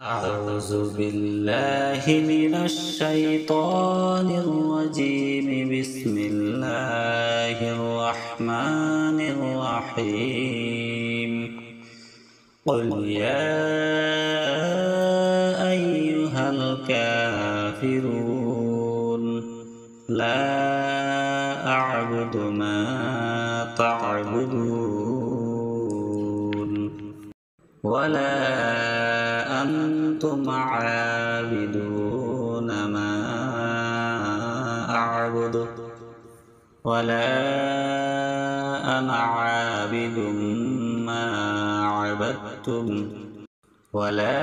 أعوذ بالله من الشيطان الرجيم. بسم الله الرحمن الرحيم. قل يا أيها الكافرون لا أعبد ما تعبدون ولا أنتم عابدون ما أعبد ولا أنا عابد ما عبدتم ولا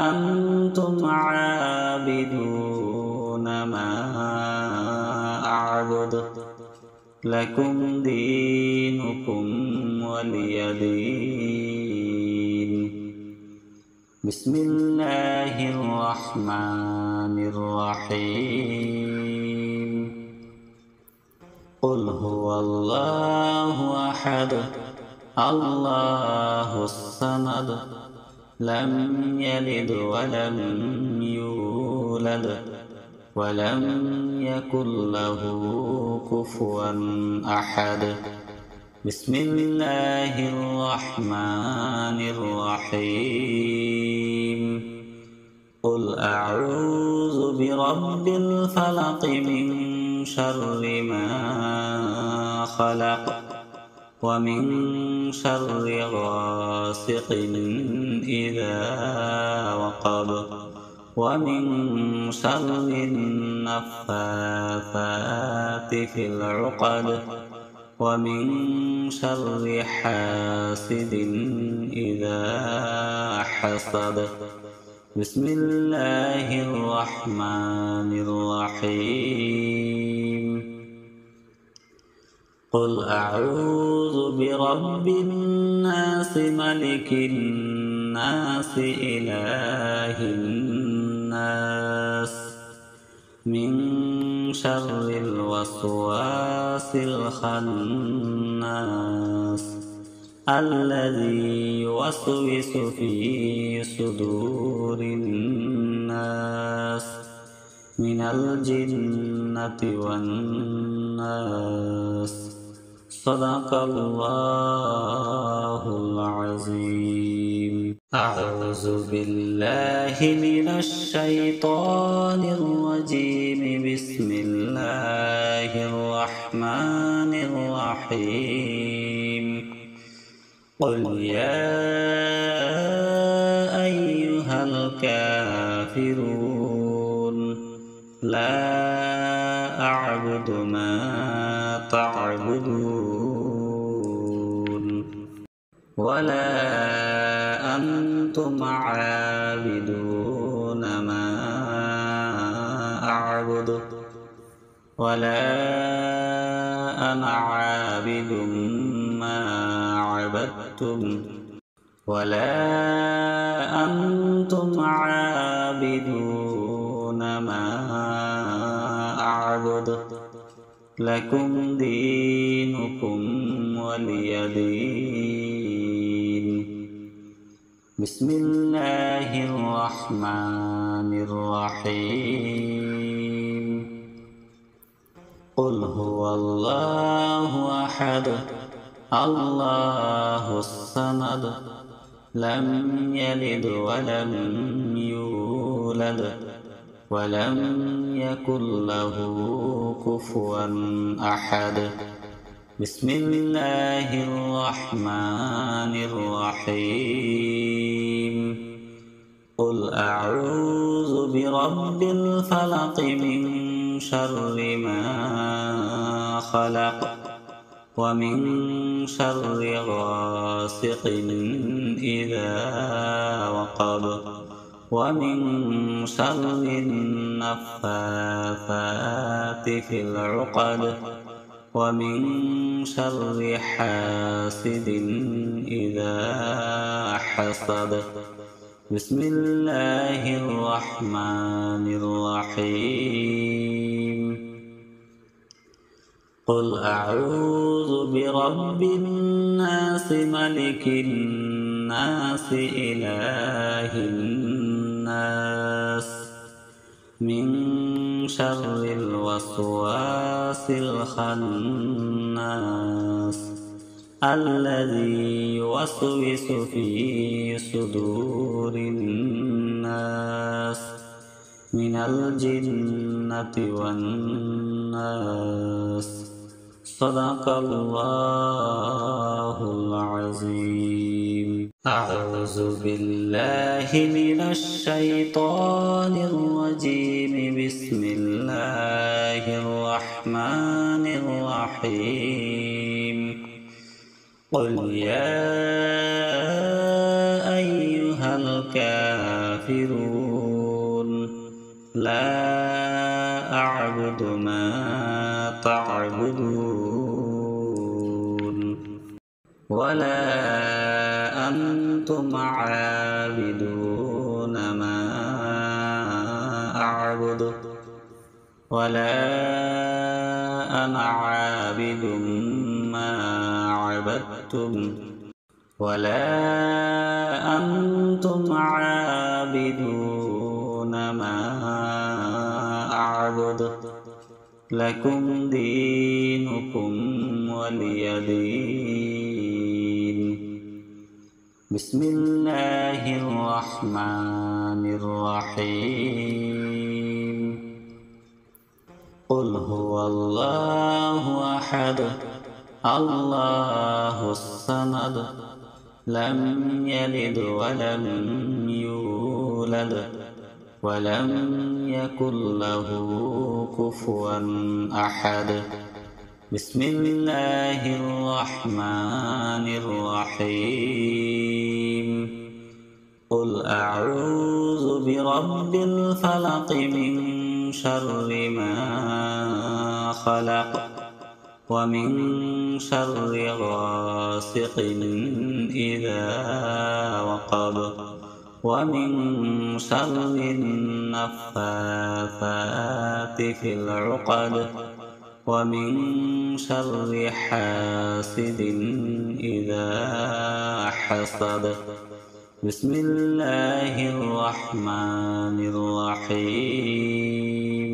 أنتم عابدون ما أعبد لكم دينكم ولي دين. بسم الله الرحمن الرحيم. قل هو الله أحد الله الصمد لم يلد ولم يولد ولم يكن له كفوا أحد. بسم الله الرحمن الرحيم. قل أعوذ برب الفلق من شر ما خلق ومن شر غاسق إذا وقب ومن شر النفاثات في العقد ومن شر حاسد إذا حسد. بسم الله الرحمن الرحيم. قل أعوذ برب الناس ملك الناس إله الناس من شر الوسواس الخناس الذي يوسوس في صدور الناس من الجنة والناس. صدق الله العظيم. أعوذ بالله من الشيطان الرجيم. بسم الله الرحمن الرحيم. قل يا أيها الكافرون لا أعبد ما تعبدون ولا أنتم عابدون ما أعبد ولا أنا عابد ما عبدتم ولا أنتم عابدون ما أعبد لكم دينكم ولي دين. بسم الله الرحمن الرحيم. قل هو الله أحد الله الصمد لم يلد ولم يولد ولم يكن له كفوا أحد. بسم الله الرحمن الرحيم. قل أعوذ برب الفلق من شر ما خلق ومن شر غاسق إذا وقب ومن شر النفاثات في العقد ومن شر حاسد إذا حسد. بسم الله الرحمن الرحيم. قل أعوذ برب الناس ملك الناس إله الناس شر الوسواس الخناس الذي يوسوس في صدور الناس من الجنة والناس. صدق الله العظيم. أعوذ بالله من الشيطان الرجيم. بسم الله الرحمن الرحيم. قل يا أيها الكافرون لا أعبد ما تعبدون ولا أنتم عابدون ما أعبد ولا أنا عابد ما عبدتم ولا أنتم عابدون ما أعبد. لكم دينكم ولي دين. بسم الله الرحمن الرحيم. قل هو الله أحد الله الصمد لم يلد ولم يولد ولم يكن له كفوا أحد. بسم الله الرحمن الرحيم. قل أعوذ برب الفلق من شر ما خلق ومن شر غاسق إذا وقب ومن شر النفاثات في العقد ومن شر حاسد إذا حسد. بسم الله الرحمن الرحيم.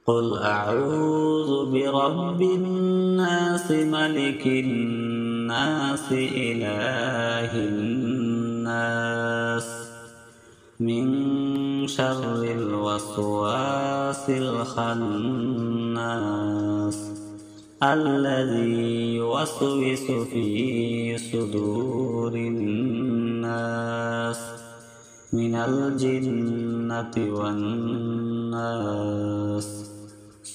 قل أعوذ برب الناس ملك الناس إله الناس من شر الوسواس الخناس الذي يوسوس في صدور الناس من الجنة والناس.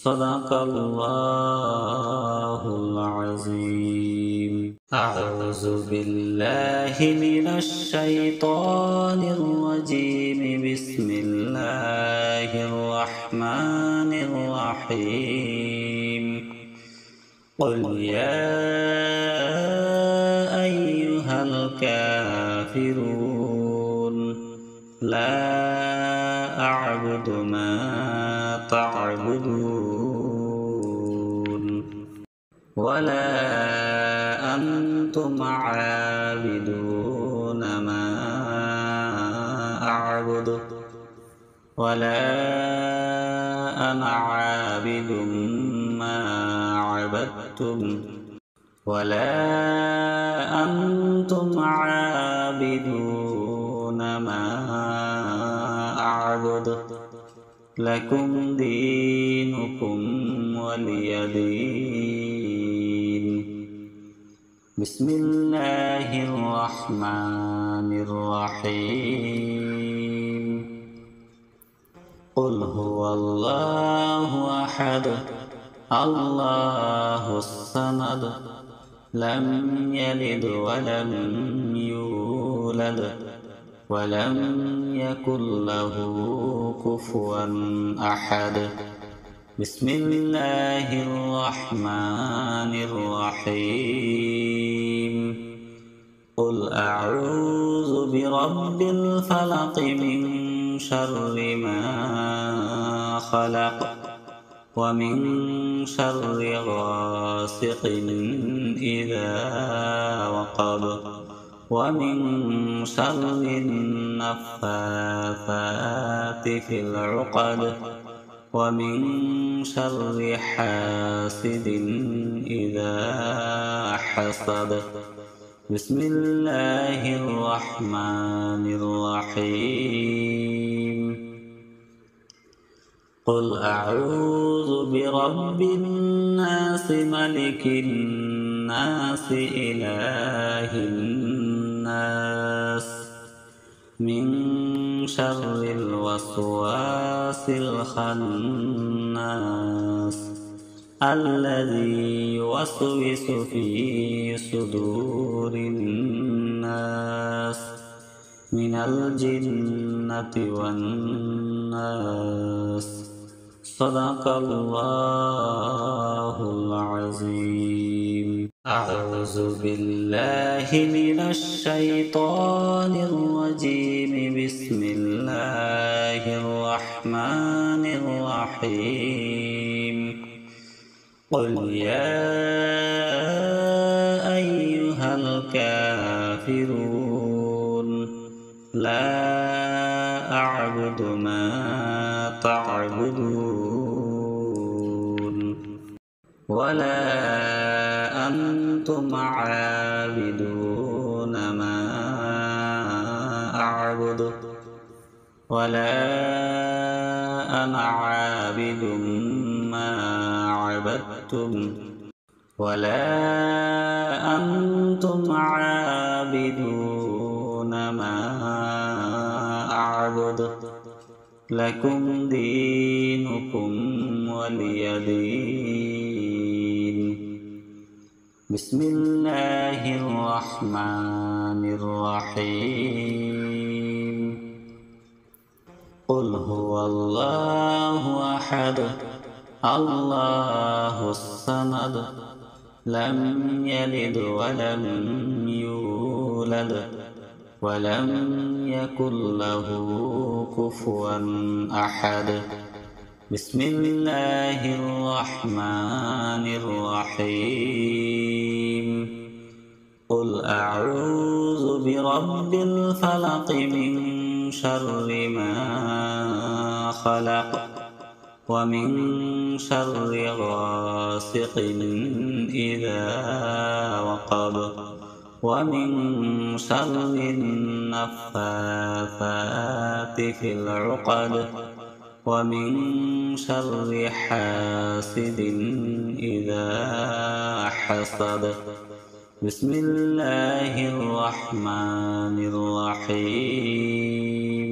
صدق الله العظيم. أعوذ بالله من الشيطان الرجيم. بسم الله الرحمن الرحيم. قل يا أيها الكافرون لا أعبد ما تعبدون ولا أنتم عابدون ما أعبد ولا أنا عابد ما عبدتم ولا أنتم عابدون ما أعبد. لكم دينكم ولي دين. بسم الله الرحمن الرحيم. قل هو الله أحد الله الصمد لم يلد ولم يولد ولم يكن له كفوا أحد. بسم الله الرحمن الرحيم. قل أعوذ برب الفلق من شر ما خلق ومن شر غاسق إذا وقب ومن شر النفاثات في العقد ومن شر حاسد إذا حسد بسم الله الرحمن الرحيم قل أعوذ برب الناس ملك الناس إله الناس من شر الوسواس الخناس الذي يوسوس في صدور الناس من الجنة والناس صدق الله العظيم. أعوذ بالله من الشيطان الرجيم. بسم الله الرحمن الرحيم. قل يا أيها الكافرون لا أعبد ما تعبدون ولا أنتم عابدون ما أعبد ولا أنا عابد ما عبدتم ولا أنتم عابدون ما أعبد لكم دينكم ولي دين. بسم الله الرحمن الرحيم. قل هو الله أحد الله الصمد لم يلد ولم يولد ولم يكن له كفوا أحد. بسم الله الرحمن الرحيم. قل أعوذ برب الفلق من شر ما خلق ومن شر غاسق إذا وقب ومن شر النفاثات في العقد ومن شر حاسد إذا حسد بسم الله الرحمن الرحيم.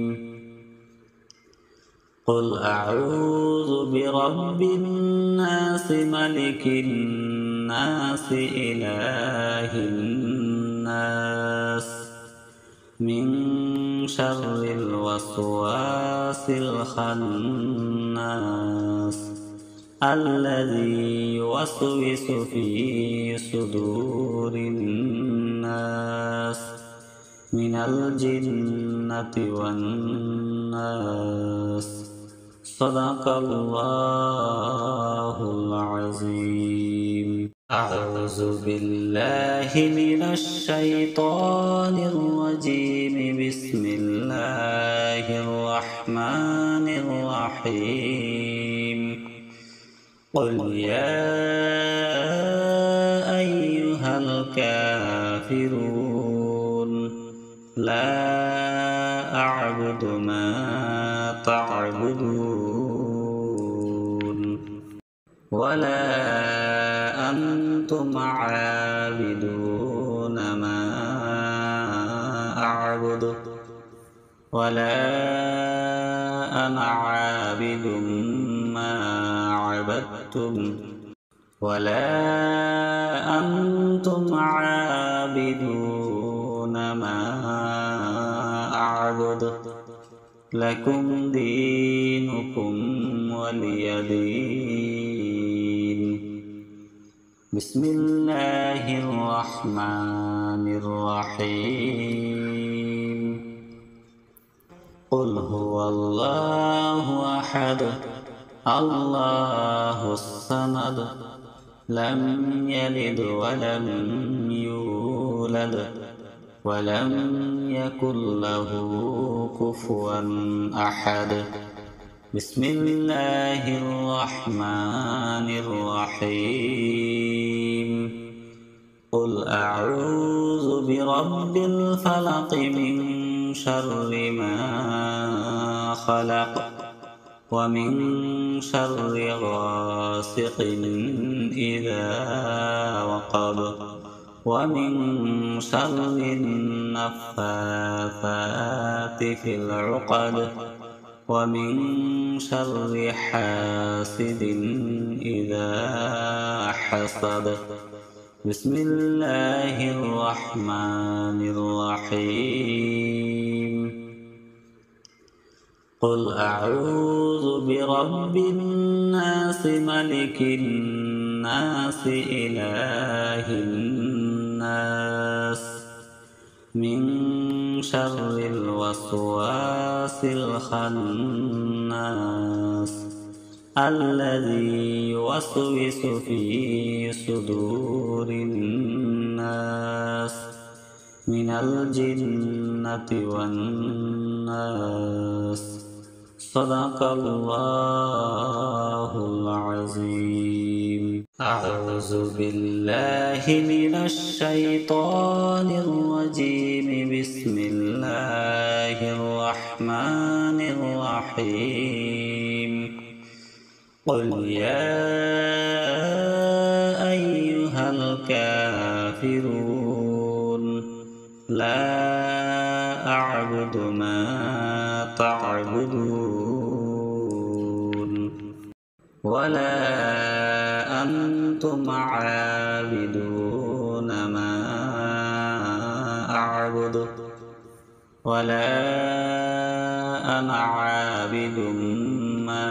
قل أعوذ برب الناس ملك الناس إله الناس من شر الوسواس الخناس الذي يوسوس في صدور الناس من الجنة والناس صدق الله العظيم. أعوذ بالله من الشيطان الرجيم. بسم الله الرحمن الرحيم. قل يا أيها الكافرون لا أعبد ما تعبدون ولا أنتم عابدون ما أعبد ولا أنا عابد ما عبدتم ولا أنتم عابدون ما أعبد لكم دينكم ولي دين. بسم الله الرحمن الرحيم. قل هو الله أحد الله الصمد لم يلد ولم يولد ولم يكن له كفوا أحد. بسم الله الرحمن الرحيم. قل أعوذ برب الفلق من شر ما خلق ومن شر غاسق إذا وقب ومن شر النفاثات في العقد ومن شر حاسد إذا حسد. بسم الله الرحمن الرحيم. قل أعوذ برب الناس ملك الناس إله الناس من شر الوسواس الخناس الذي يوسوس في صدور الناس من الجنة والناس. صدق الله العظيم. أعوذ بالله من الشيطان الرجيم. بسم الله الرحمن الرحيم. قل يا أيها الكافرون لا أعبد ما تعبدون ولا أنتم عابدون ما أعبد ولا أنا عابد ما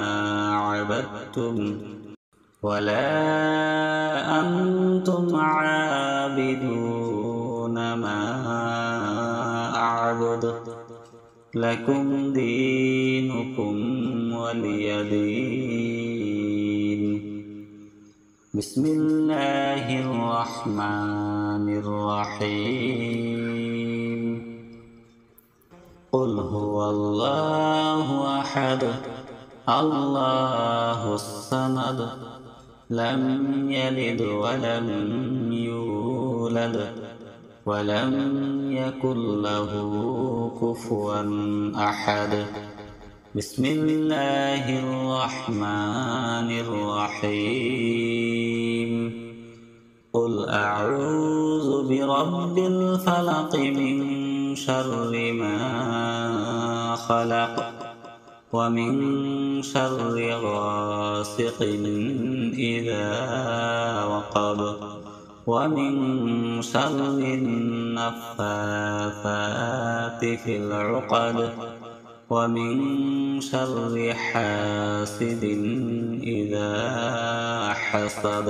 عبدتم ولا أنتم عابدون ما أعبد. لكم دينكم ولي دين. بسم الله الرحمن الرحيم. قل هو الله أحد الله الصمد لم يلد ولم يولد ولم يكن له كفوا أحد. بسم الله الرحمن الرحيم. قل أعوذ برب الفلق من شر ما خلق ومن شر غاسق إذا وقب ومن شر النفاثات في العقد ومن شر حاسد إذا حسد.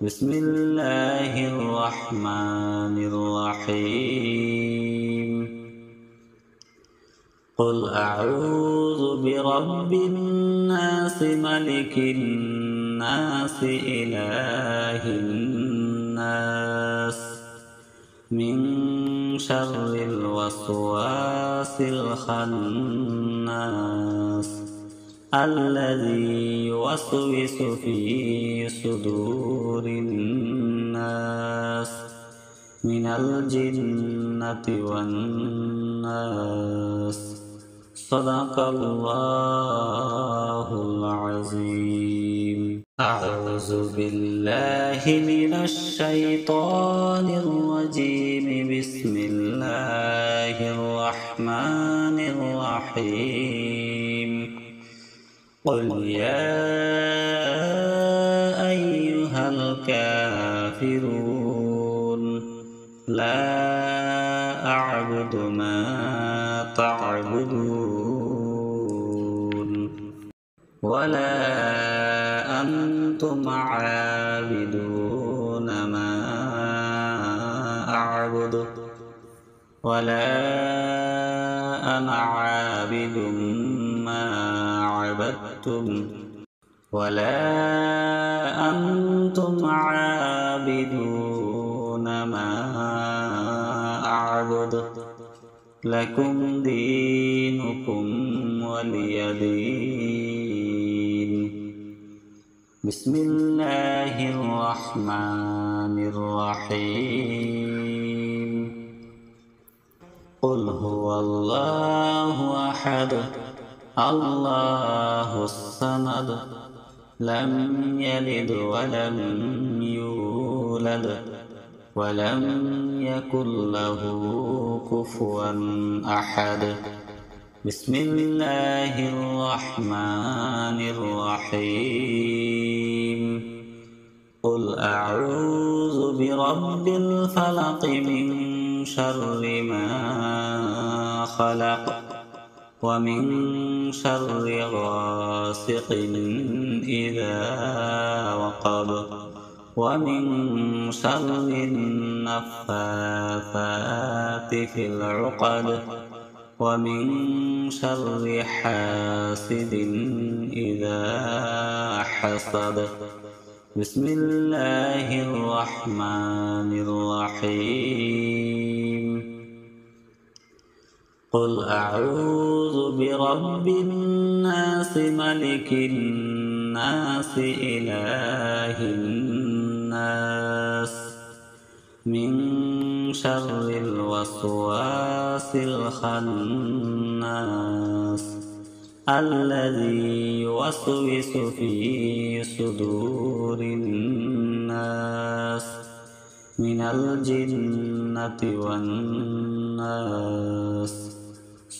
بسم الله الرحمن الرحيم. قل أعوذ برب الناس ملك الناس إله الناس من شر الوسواس الخناس الذي يوسوس في صدور الناس من الجنة والناس. صدق الله العظيم. أعوذ بالله من الشيطان الرجيم. بسم الله الرحمن الرحيم. قل يا أيها الكافرون لا أعبد ما تعبدون ولا أنتم عابدون ما أعبد ولا أنا عابد ما عبدتم ولا أنتم عابدون ما أعبد. أعبد لكم دينكم ولي دين. بسم الله الرحمن الرحيم. قل هو الله أحد الله الصمد لم يلد ولم يولد ولم يكن له كفوا أحد. بسم الله الرحمن الرحيم. قل أعوذ برب الفلق من شر ما خلق ومن شر غاسق إذا وقب ومن شر النفاثات في العقد ومن شر حاسد إذا حسد. بسم الله الرحمن الرحيم. قل أعوذ برب الناس ملك الناس إله الناس من شر الوسواس الخناس الذي يوسوس في صدور الناس من الجنة والناس.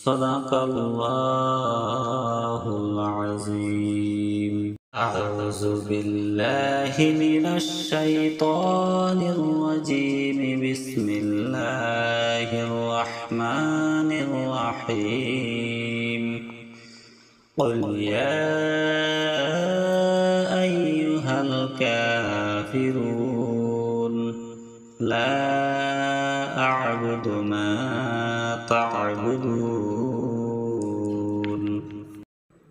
صدق الله العظيم. أعوذ بالله من الشيطان الرجيم. بسم الله الرحمن الرحيم. قل يا أيها الكافرون لا أعبد ما تعبدون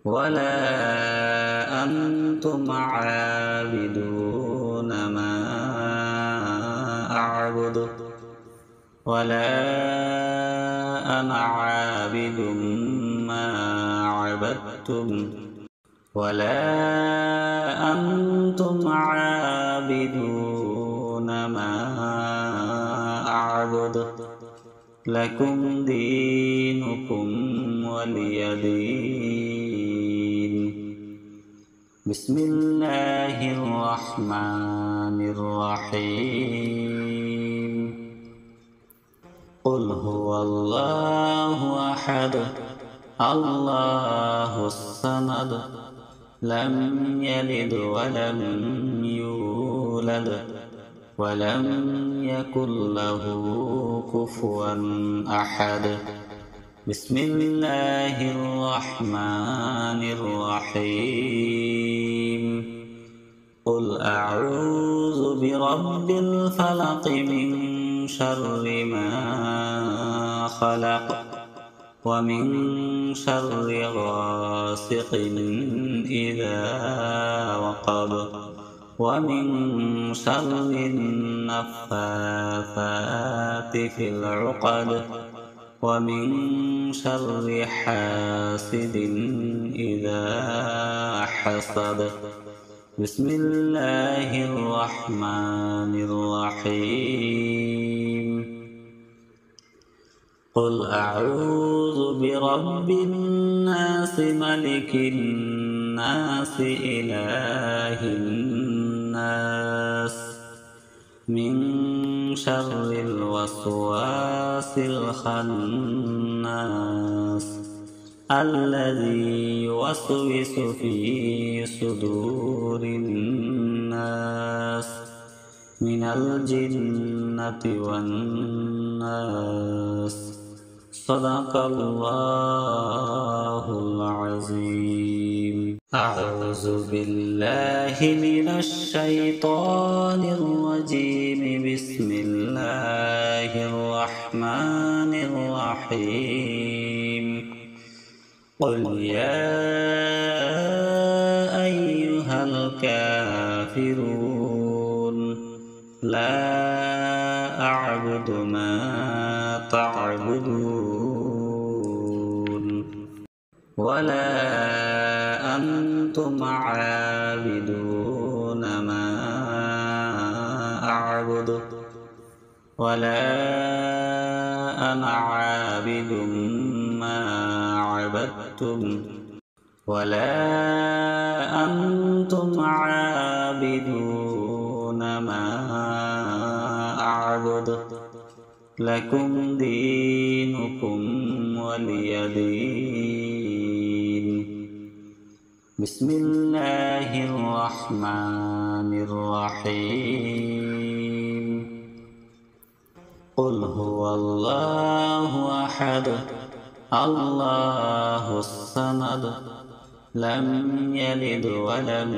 ولا أنتم عابدون ما أعبد ولا أنا عابد ما عبدتم ولا أنتم عابدون ما أعبد لكم دينكم ولي دين. بسم الله الرحمن الرحيم. قل هو الله أحد الله الصمد لم يلد ولم يولد ولم يكن له كفوا أحد. بسم الله الرحمن الرحيم. قل أعوذ برب الفلق من شر ما خلق ومن شر غاسق إذا وقب ومن شر النفاثات في العقد ومن شر حاسد إذا حسد. بسم الله الرحمن الرحيم. قل أعوذ برب الناس ملك الناس إله الناس من شر الوسواس الخناس الذي يوسوس في صدور الناس من الجنة والناس. صدق الله العظيم. أعوذ بالله من الشيطان الرجيم. بسم الله الرحمن الرحيم. قل يا أيها الكافرون لا أعبد ما تعبدون ولا أنتم عابدون ما أعبد ولا أنا عابد ما عبدتم ولا أنتم عابدون ما أعبد لكم دينكم ولي دين. بسم الله الرحمن الرحيم. قل هو الله أحد الله الصمد لم يلد ولم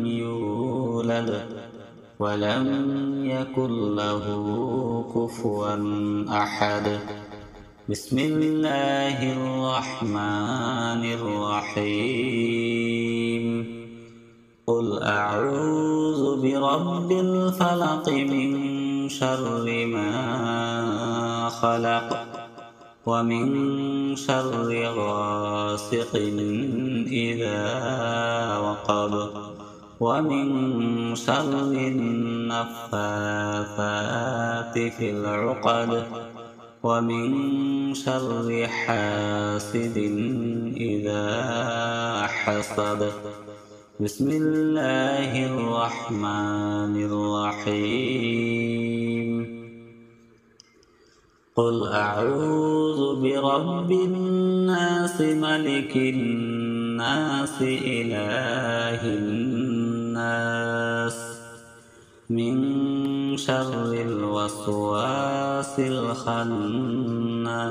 يولد ولم يكن له كفوا أحد. بسم الله الرحمن الرحيم. قل أعوذ برب الفلق من شر ما خلق ومن شر غاسق إذا وقب ومن شر النفاثات في العقد ومن شر حاسد إذا حسد. بسم الله الرحمن الرحيم. قل أعوذ برب الناس ملك الناس إله الناس من شر الوسواس الخناس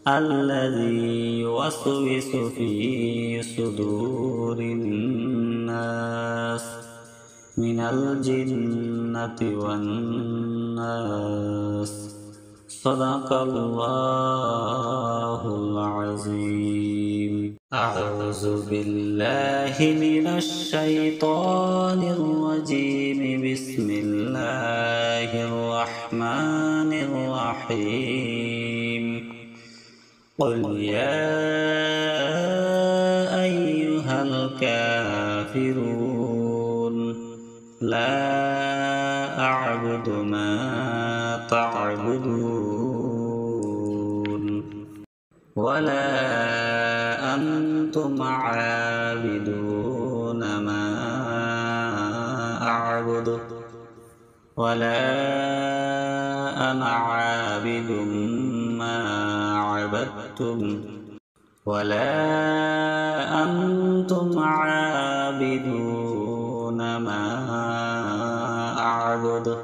الذي يوسوس في صدور الناس من الجنة والناس. صدق الله العظيم. أعوذ بالله من الشيطان الرجيم. بسم الله الرحمن الرحيم. قل يا أيها الكافرون لا أعبد ما تعبدون ولا أنتم عابدون ما أعبد ولا أنا عابد ما عبدتم ولا أنتم عابدون ما أعبد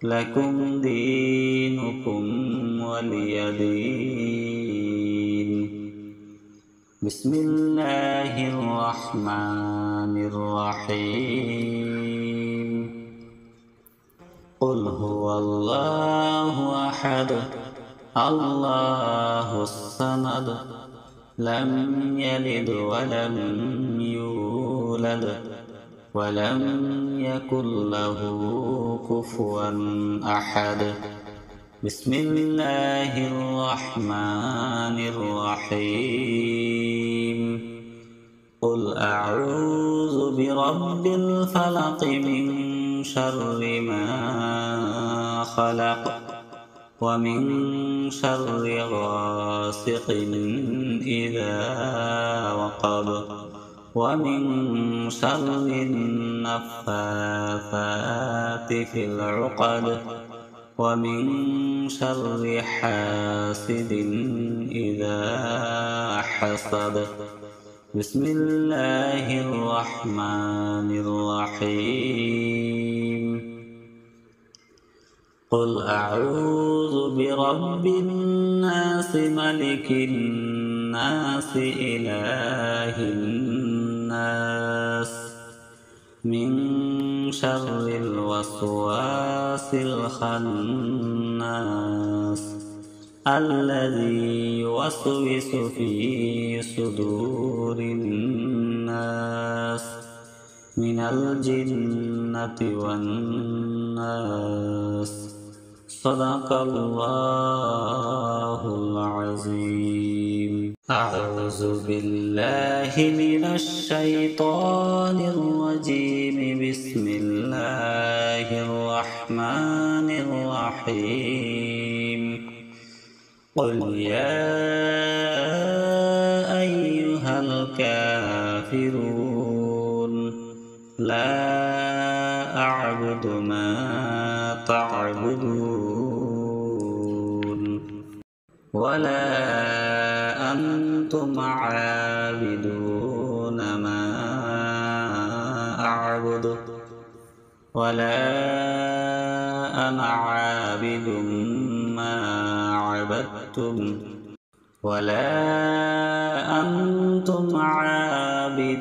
لكم دينكم ولي دين. بسم الله الرحمن الرحيم. قل هو الله أحد الله الصمد لم يلد ولم يولد ولم يكن له كفوا أحد. بسم الله الرحمن الرحيم. قل أعوذ برب الفلق من شر ما خلق ومن شر غاسق إذا وقب ومن شر النفاثات في العقد ومن شر حاسد إذا حسد. بسم الله الرحمن الرحيم. قل أعوذ برب الناس ملك الناس إله الناس من شر الوسواس الخناس الذي يوسوس في صدور الناس من الجنة والناس. صدق الله العظيم. أعوذ بالله من الشيطان الرجيم. بسم الله الرحمن الرحيم. قل يا أيها الكافرون لا أعبد ما تعبدون ولا أنتم عابدون ما أعبد ولا أنا عابد ما عبدتم ولا أنتم عابدون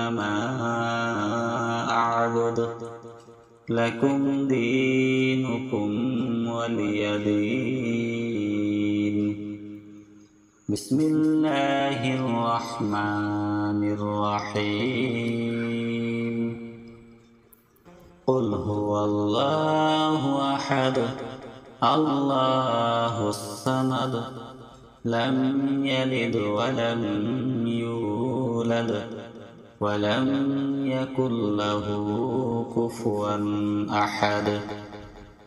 ما أعبد لكم دينكم ولي دين. بسم الله الرحمن الرحيم. قل هو الله أحد الله الصمد لم يلد ولم يولد ولم يكن له كفوا أحد.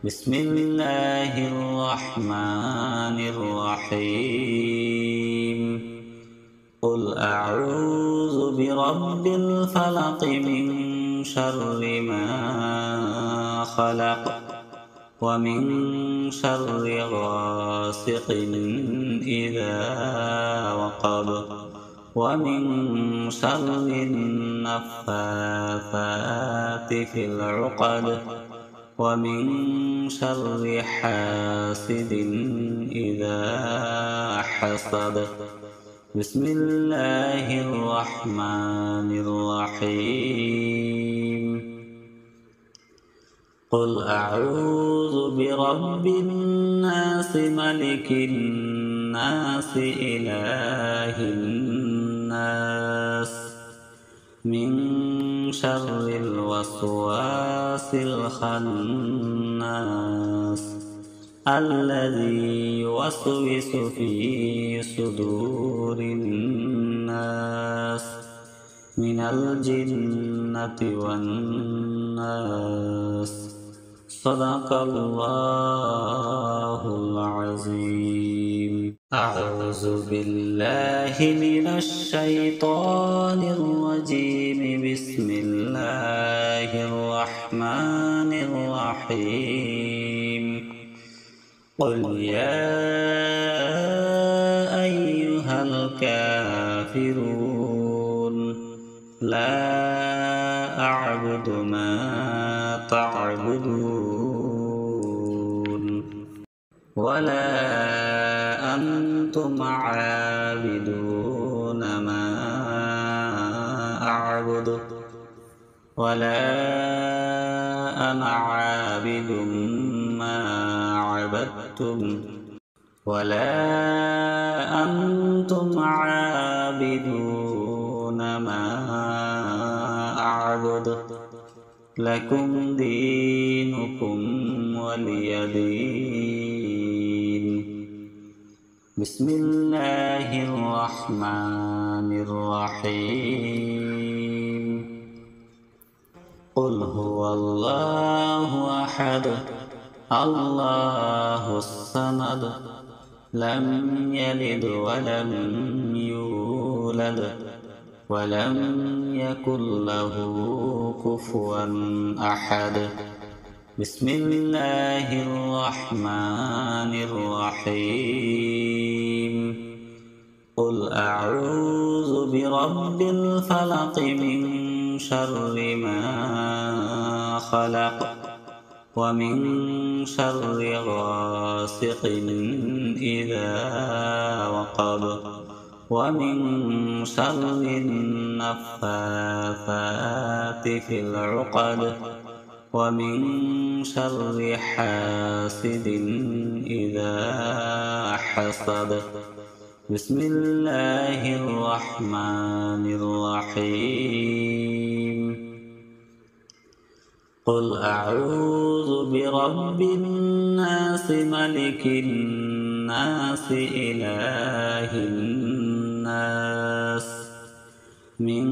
بسم الله الرحمن الرحيم. قل أعوذ برب الفلق من شر ما خلق ومن شر غاسق إذا وقب ومن شر النفاثات في العقد ومن شر حاسد إذا حسد. بسم الله الرحمن الرحيم. قل أعوذ برب الناس ملك الناس إله الناس من شر الوسواس الخناس الذي يوسوس في صدور الناس من الجنة والناس. صدق الله العظيم. أعوذ بالله من الشيطان الرجيم. بسم الله الرحمن الرحيم. قل يا أيها الكافرون لا أعبد ما تعبدون ولا أنتم عابدون ما أعبد ولا أنا عابد ما عبدتم ولا أنتم عابدون ما أعبد لكم دينكم ولي دين. بسم الله الرحمن الرحيم. قل هو الله أحد الله الصمد لم يلد ولم يولد ولم يكن له كفوا أحد. بسم الله الرحمن الرحيم. قل أعوذ برب الفلق من شر ما خلق ومن شر غاسق إذا وقب ومن شر النفاثات في العقد ومن شر حاسد إذا حسد. بسم الله الرحمن الرحيم. قل أعوذ برب الناس ملك الناس الناس إله الناس من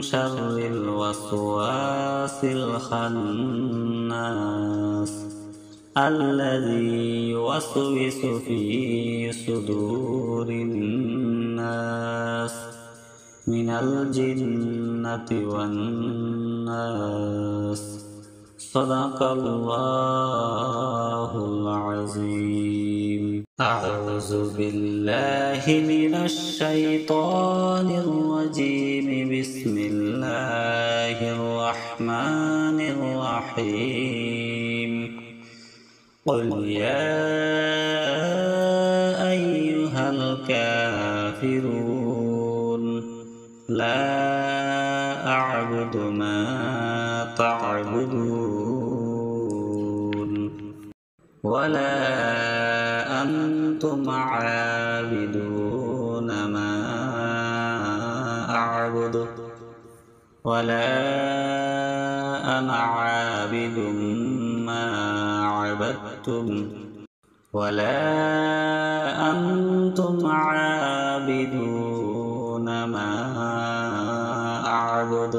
شر الوسواس الخناس الذي يوسوس في صدور الناس من الجنة والناس. صدق الله العظيم. أعوذ بالله من الشيطان الرجيم. بسم الله الرحمن الرحيم. قل يا أيها الكافرون لا أعبد ما تعبدون ولا أنتم عابدون ما أعبد ولا أنا عابد ما عبدتم ولا أنتم عابدون ما أعبد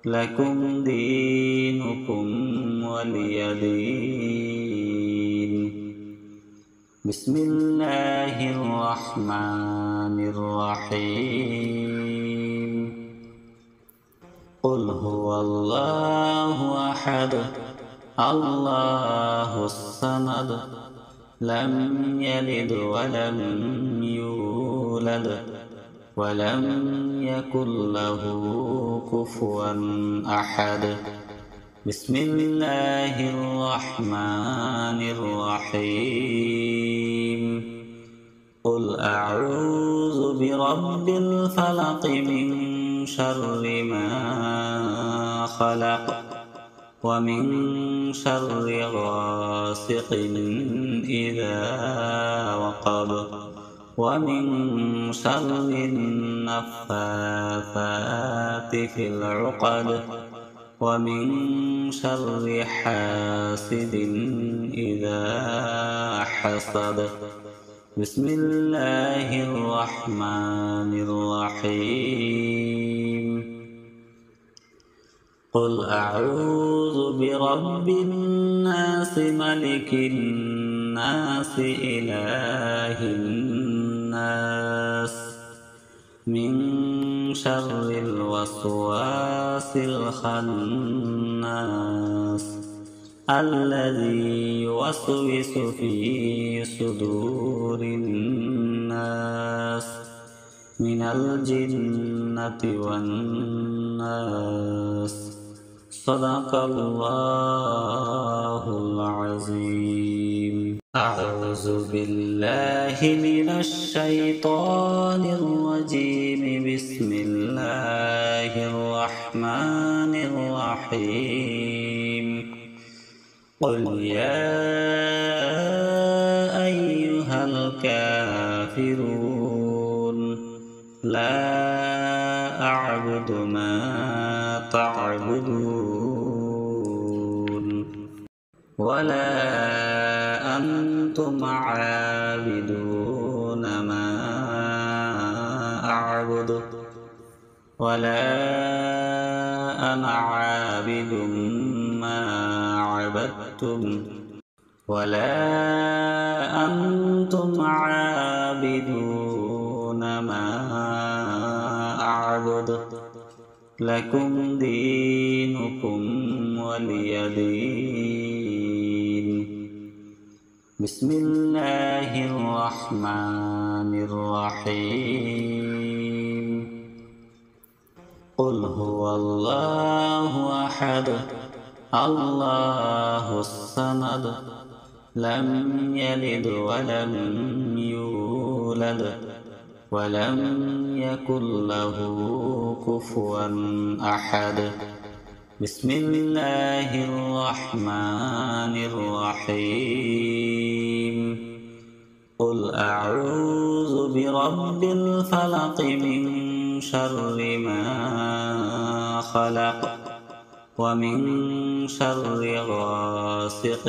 لكم دينكم ولي دين. بسم الله الرحمن الرحيم. قل هو الله أحد الله الصمد لم يلد ولم يولد ولم يكن له كفوا أحد. بسم الله الرحمن الرحيم. قل أعوذ برب الفلق من شر ما خلق ومن شر غاسق إذا وقب ومن شر النفاثات في العقد ومن شر حاسد إذا حسد. بسم الله الرحمن الرحيم. قل أعوذ برب الناس ملك الناس إله الناس من شر الوسواس الخناس الذي يوسوس في صدور الناس من الجنة والناس. صدق الله العظيم. أعوذ بالله من الشيطان الرجيم. بسم الله الرحمن الرحيم. قل يا أيها الكافرون لا أعبد ما تعبدون ولا أنتم عابدون ما أعبد ولا أنا عابد ما عبدتم ولا أنتم عابدون ما أعبد لكم دينكم ولي دين. بسم الله الرحمن الرحيم. قل هو الله أحد الله الصمد لم يلد ولم يولد ولم يكن له كفوا أحد. بسم الله الرحمن الرحيم. قل أعوذ برب الفلق من شر ما خلق ومن شر غاسق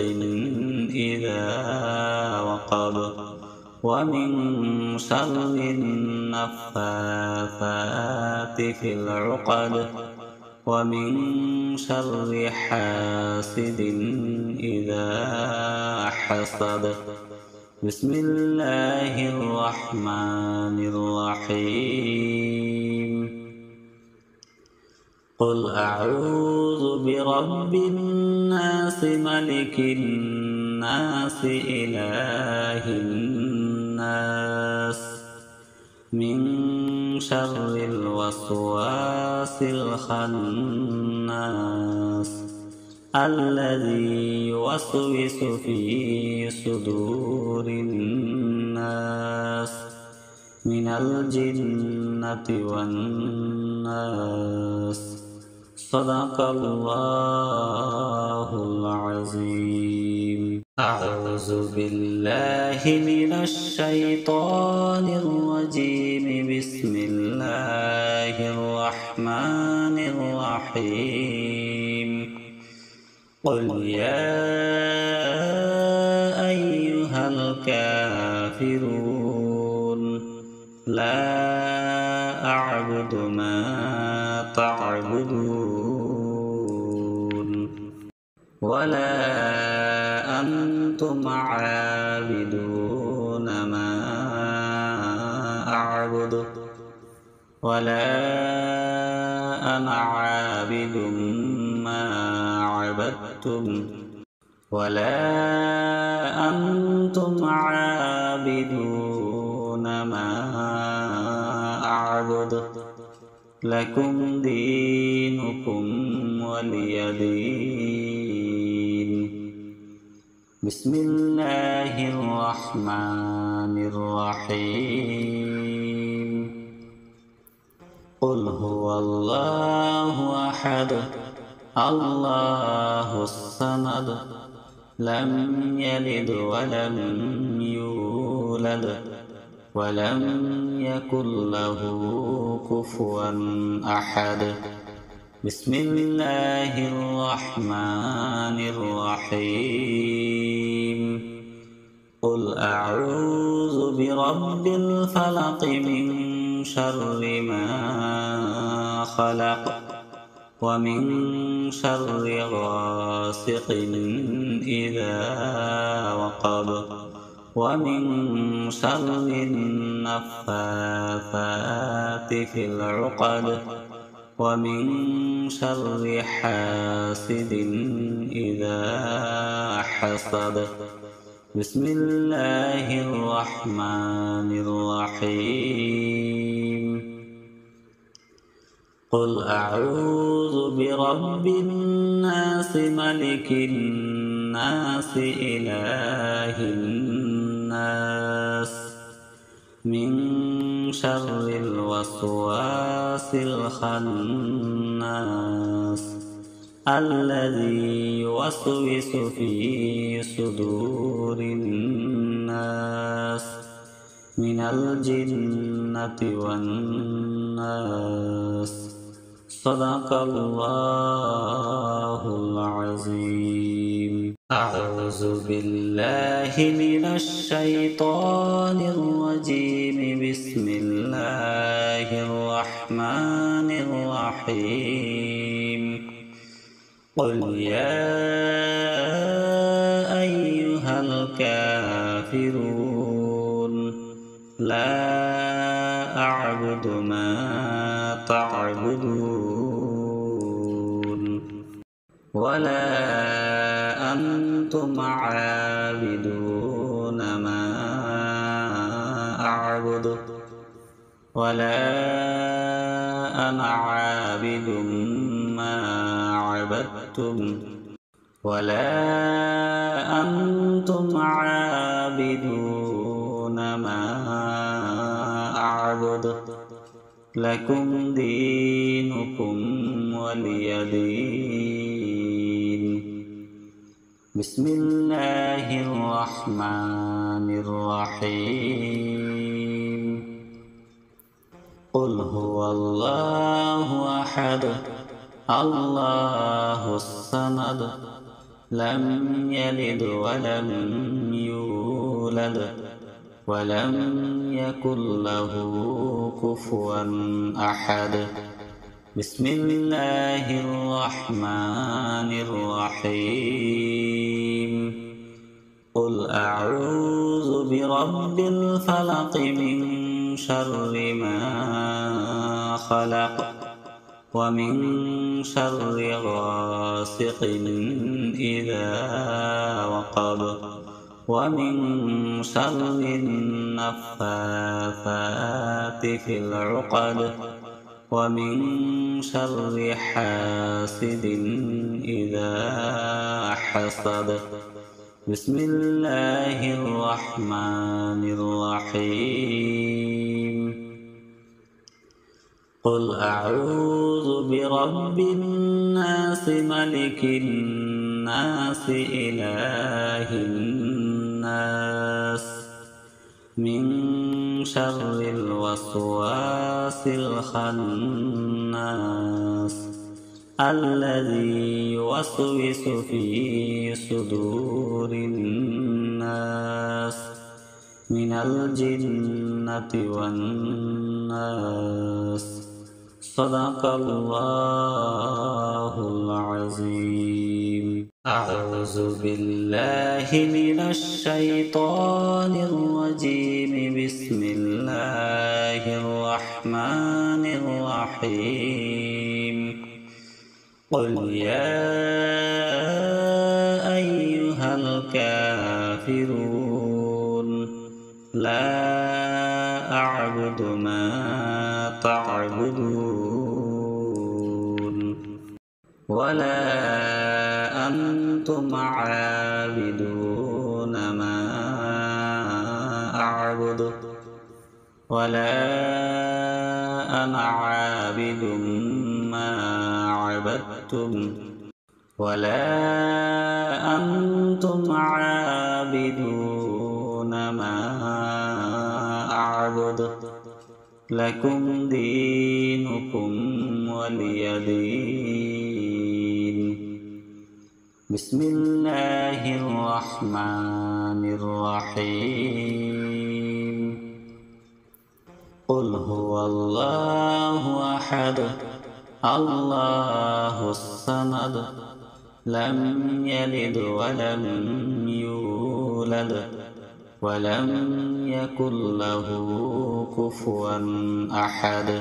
إذا وقب ومن شر النفاثات في العقد ومن شر حاسد إذا حسد بسم الله الرحمن الرحيم قل أعوذ برب الناس ملك الناس إله الناس من شر الوسواس الخناس الذي يوسوس في صدور الناس من الجنة والناس صدق الله العظيم. أعوذ بالله من الشيطان الرجيم. بسم الله الرحمن الرحيم. قل يا أيها الكافرون لا أعبد ما تعبدون ولا أنتم عابدون ما أعبد ولا أنا عابد ما عبدتم ولا أنتم عابدون ما أعبد لكم دينكم ولي دين. بسم الله الرحمن الرحيم. قل هو الله أحد الله الصمد لم يلد ولم يولد ولم يكن له كفوا أحد. بسم الله الرحمن الرحيم. قل أعوذ برب الفلق من شر ما خلق ومن شر غاسق إذا وقب ومن شر النفاثات في العقد ومن شر حاسد إذا حسد بسم الله الرحمن الرحيم. قل أعوذ برب الناس ملك الناس إله الناس من شر الوسواس الخناس الذي يوسوس في صدور الناس من الجنة والناس صدق الله العظيم. أعوذ بالله من الشيطان الرجيم. بسم الله الرحمن الرحيم. قل يا أيها الكافرون لا أعبد ما تعبدون ولا أنتم عابدون ما أعبد ولا أنا عابد ما عبدتم ولا أنتم عابدون ما أعبد لكم دينكم ولي دين. بسم الله الرحمن الرحيم. قل هو الله أحد الله الصمد لم يلد ولم يولد ولم يكن له كفوا أحد بسم الله الرحمن الرحيم قل أعوذ برب الفلق من شر ما خلق ومن شر غاسق إذا وقب ومن شر النفاثات في العقد ومن شر حاسد إذا حسد بسم الله الرحمن الرحيم قل أعوذ برب الناس ملك الناس إله الناس من شر الوسواس الخناس الذي يوسوس في صدور الناس من الجنة والناس صدق الله العظيم أعوذ بالله من الشيطان الرجيم بسم الله الرحمن الرحيم قل يا أيها الكافرون لا أعبد ما تعبدون ولا أنتم عابدون ما أعبد ولا أنا عابد ما عبدتم ولا أنتم عابدون ما أعبد لكم دينكم ولي دين بسم الله الرحمن الرحيم قل هو الله أحد الله الصمد لم يلد ولم يولد ولم يكن له كفوا أحد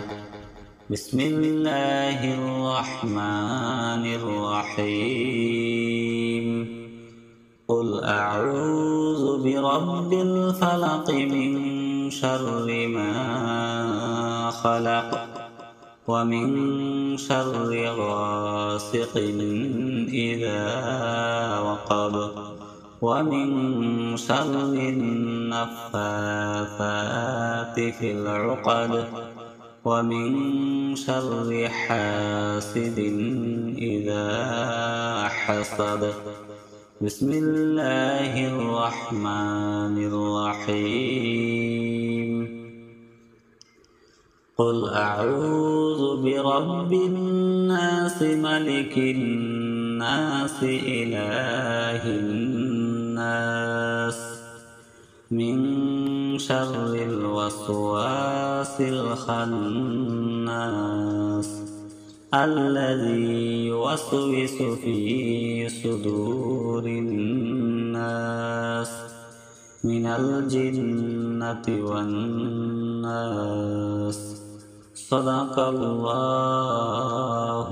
بسم الله الرحمن الرحيم قل أعوذ برب الفلق من شر ما خلق ومن شر غاسق إذا وقب ومن شر النفاثات في العقد ومن شر حاسد إذا حسد بسم الله الرحمن الرحيم قل أعوذ برب الناس ملك الناس إله الناس من شر الوسواس الخناس الذي يوسوس في صدور الناس من الجنة والناس صدق الله